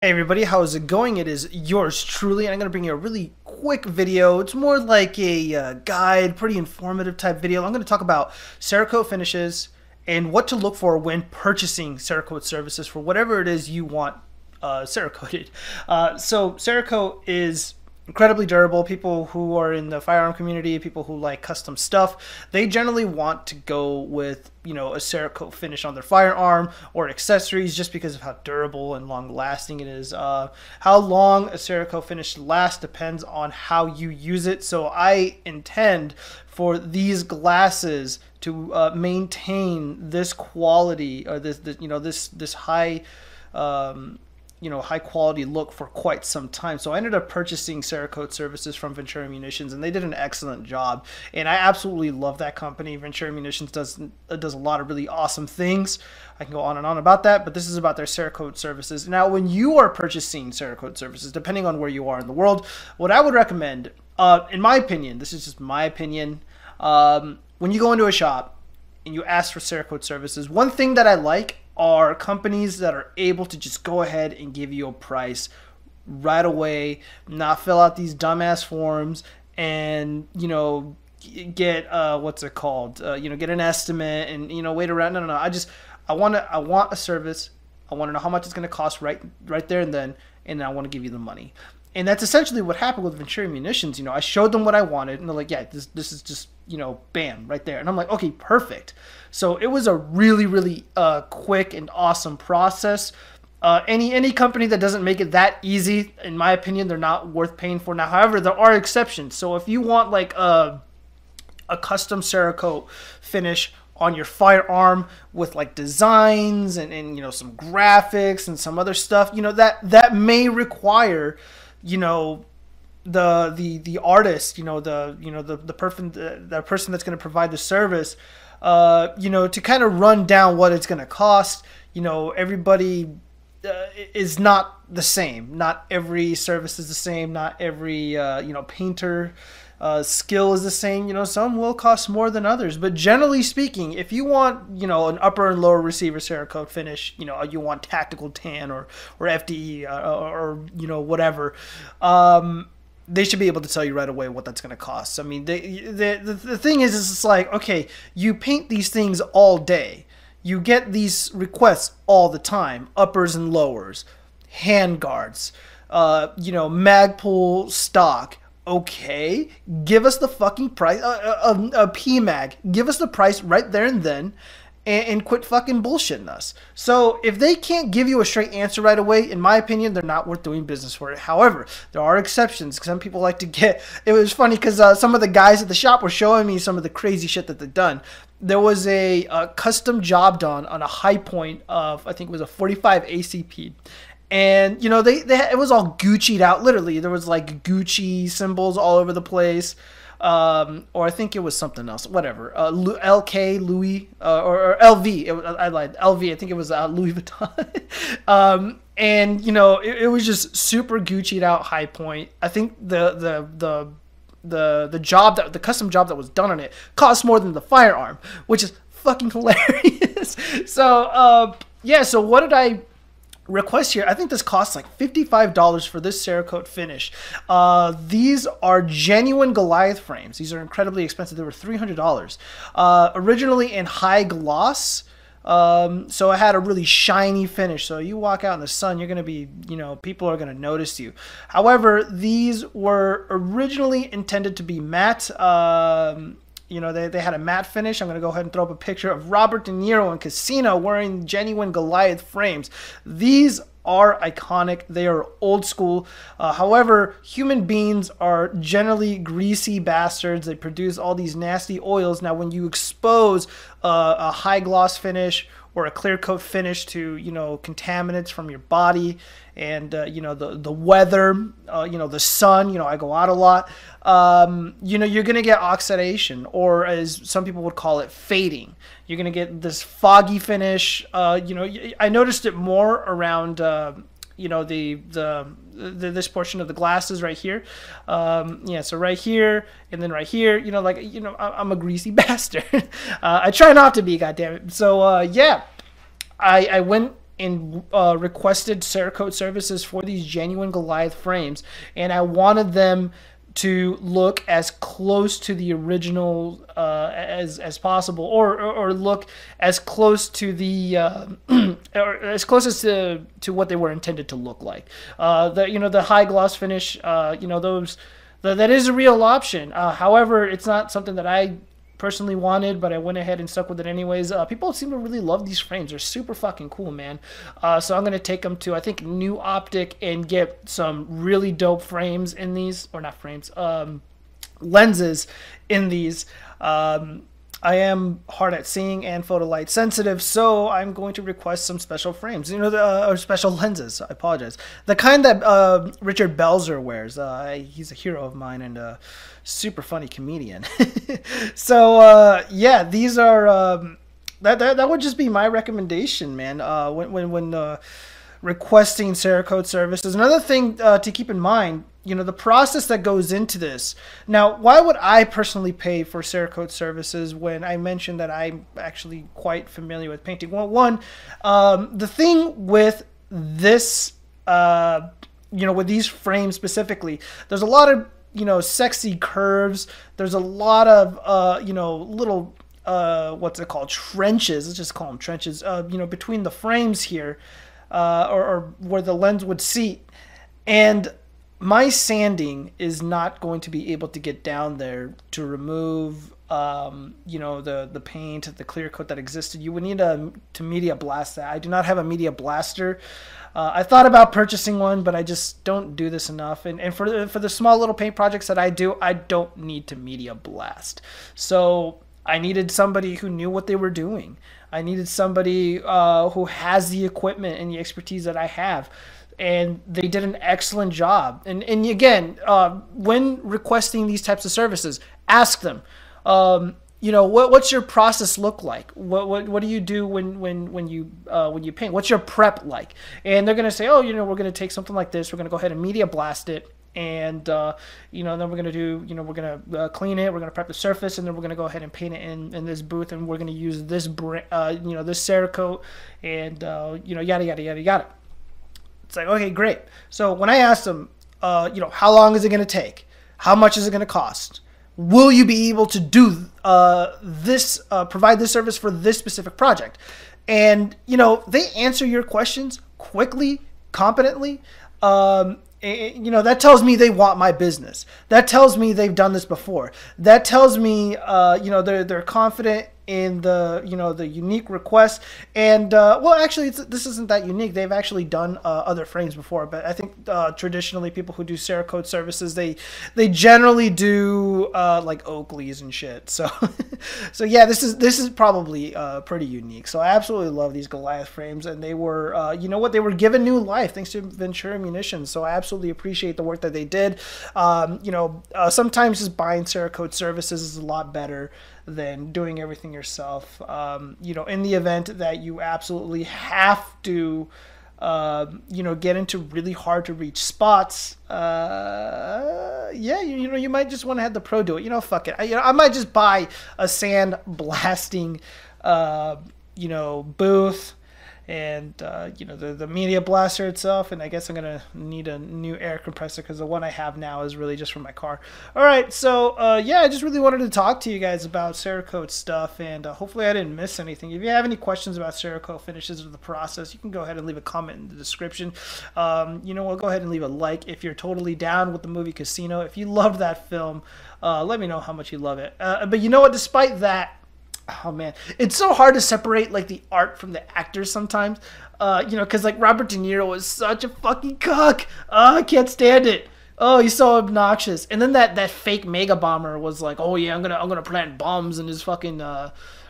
Hey everybody, how's it going? It is yours truly, and I'm going to bring you a really quick video. It's more like a guide, pretty informative type video. I'm going to talk about Cerakote finishes and what to look for when purchasing Cerakote services for whatever it is you want Cerakoted. So Cerakote is incredibly durable. People who are in the firearm community, people who like custom stuff, they generally want to go with, you know, a Cerakote finish on their firearm or accessories just because of how durable and long lasting it is. How long a Cerakote finish lasts depends on how you use it. So I intend for these glasses to maintain this quality or this high high quality look for quite some time. So I ended up purchasing Cerakote Services from Ventura Munitions, and they did an excellent job. And I absolutely love that company. Ventura Munitions does a lot of really awesome things. I can go on and on about that, but this is about their Cerakote Services. Now, when you are purchasing Cerakote Services, depending on where you are in the world, what I would recommend, in my opinion, this is just my opinion, when you go into a shop and you ask for Cerakote Services, one thing that I like are companies that are able to just go ahead and give you a price right away, not fill out these dumbass forms and, get what's it called? Get an estimate and, wait around. No. I want a service. I want to know how much it's going to cost right there and then I want to give you the money. And that's essentially what happened with Ventura Munitions. I showed them what I wanted, and they're like, yeah, this is just, bam, right there. And I'm like, okay, perfect. So it was a really, really quick and awesome process. Any company that doesn't make it that easy, in my opinion, they're not worth paying for. Now, however, there are exceptions. So if you want like a custom Cerakote finish on your firearm with like designs and some graphics and some other stuff, that may require the artist, the person that's going to provide the service, to kind of run down what it's going to cost. Everybody is not the same. Not every service is the same. Not every painter skill is the same. Some will cost more than others, but generally speaking, if you want an upper and lower receiver Cerakote finish, you want tactical tan or FDE or whatever, they should be able to tell you right away what that's going to cost. I mean, the thing is it's like, okay, you paint these things all day, you get these requests all the time, uppers and lowers, hand guards, Magpul stock. Okay, give us the fucking price, a PMAG. Give us the price right there and then, and quit fucking bullshitting us. So if they can't give you a straight answer right away, in my opinion, they're not worth doing business for it. However, there are exceptions. Some people like to get, it was funny because some of the guys at the shop were showing me some of the crazy shit that they've done. There was a custom job done on a high point of, I think it was a 45 ACP. And it was all Gucci'd out. Literally, there was like Gucci symbols all over the place, or I think it was something else. Whatever, LK Louis or LV. I lied. LV. I think it was Louis Vuitton. And it was just super Gucci'd out high point. I think the custom job that was done on it cost more than the firearm, which is fucking hilarious. So yeah. So what did I request here? I think this costs like $55 for this Cerakote finish. These are genuine Goliath frames. These are incredibly expensive. They were $300. Originally in high gloss. So it had a really shiny finish. So you walk out in the sun, you're going to be, people are going to notice you. However, these were originally intended to be matte. They had a matte finish. I'm going to go ahead and throw up a picture of Robert De Niro in Casino wearing genuine Goliath frames. These are iconic. They are old school. However, human beings are generally greasy bastards. They produce all these nasty oils. Now, when you expose a high gloss finish or a clear coat finish to, contaminants from your body and, the weather, the sun, I go out a lot, you're going to get oxidation, or as some people would call it, fading. You're going to get this foggy finish. I noticed it more around, this portion of the glasses right here. So right here and then right here, I'm a greasy bastard. I try not to be, goddammit. So yeah, I went and requested Cerakote Services for these genuine Goliath frames, and I wanted them to look as close to the original as possible, or look as close to the or as close as to what they were intended to look like. The high gloss finish, that is a real option. However, it's not something that I personally wanted, but I went ahead and stuck with it anyways. People seem to really love these frames. They're super fucking cool, man. So I'm going to take them to, I think, New Optic and get some really dope frames in these, or not frames, lenses in these. I am hard at seeing and photo light sensitive, so I'm going to request some special frames, or special lenses. I apologize. The kind that Richard Belzer wears. He's a hero of mine and a super funny comedian. So yeah, these are that would just be my recommendation, man. When requesting Cerakote Services. Another thing to keep in mind, the process that goes into this. Now, why would I personally pay for Cerakote Services when I mentioned that I'm actually quite familiar with painting? Well, one, the thing with this, with these frames specifically, there's a lot of, sexy curves. There's a lot of, little, what's it called? Trenches. Let's just call them trenches, between the frames here, or where the lens would seat. And my sanding is not going to be able to get down there to remove, the paint, the clear coat that existed. You would need to media blast that. I do not have a media blaster. I thought about purchasing one, but I just don't do this enough. And for the small little paint projects that I do, I don't need to media blast. So I needed somebody who knew what they were doing. I needed somebody who has the equipment and the expertise that I have. And they did an excellent job. And again, when requesting these types of services, ask them, what's your process look like? What do you do when you paint? What's your prep like? And they're gonna say, we're gonna take something like this. We're gonna go ahead and media blast it, and then we're gonna do, we're gonna clean it. We're gonna prep the surface, and then we're gonna go ahead and paint it in this booth, and we're gonna use this this Cerakote, and yada yada yada yada. It's like, okay, great. So when I asked them, how long is it going to take? How much is it going to cost? Will you be able to do provide this service for this specific project? And, they answer your questions quickly, competently. That tells me they want my business. That tells me they've done this before. That tells me, they're confident in the unique request. And actually, this isn't that unique. They've actually done other frames before, but I think traditionally people who do Cerakote Services, they generally do like Oakleys and shit. So so yeah, this is probably pretty unique. So I absolutely love these Goliath frames, and they were they were given new life thanks to Ventura Munitions. So I absolutely appreciate the work that they did. Sometimes just buying Cerakote Services is a lot better than doing everything yourself. In the event that you absolutely have to, get into really hard to reach spots, you might just want to have the pro do it. Fuck it. I might just buy a sand blasting, booth, and the media blaster itself, and I guess I'm gonna need a new air compressor because the one I have now is really just for my car. All right, so I just really wanted to talk to you guys about Cerakote stuff, and hopefully I didn't miss anything. If you have any questions about Cerakote finishes or the process, you can go ahead and leave a comment in the description. We'll go ahead and leave a like if you're totally down with the movie Casino. If you loved that film, let me know how much you love it. But you know what? Despite that, oh man, it's so hard to separate like the art from the actors sometimes. Because like Robert De Niro was such a fucking cuck. I can't stand it. Oh, he's so obnoxious. And then that fake mega bomber was like, oh yeah, I'm gonna plant bombs in his fucking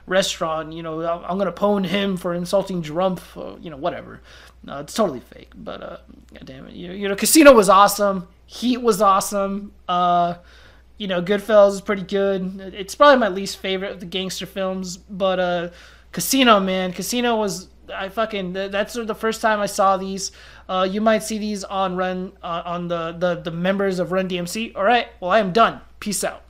restaurant. I'm gonna pwn him for insulting Drumpf. Whatever. No, it's totally fake. But god damn it. Casino was awesome. Heat was awesome. Goodfellas is pretty good. It's probably my least favorite of the gangster films, but Casino, man. Casino was, that's the first time I saw these. You might see these on the members of Run DMC. All right, well, I am done. Peace out.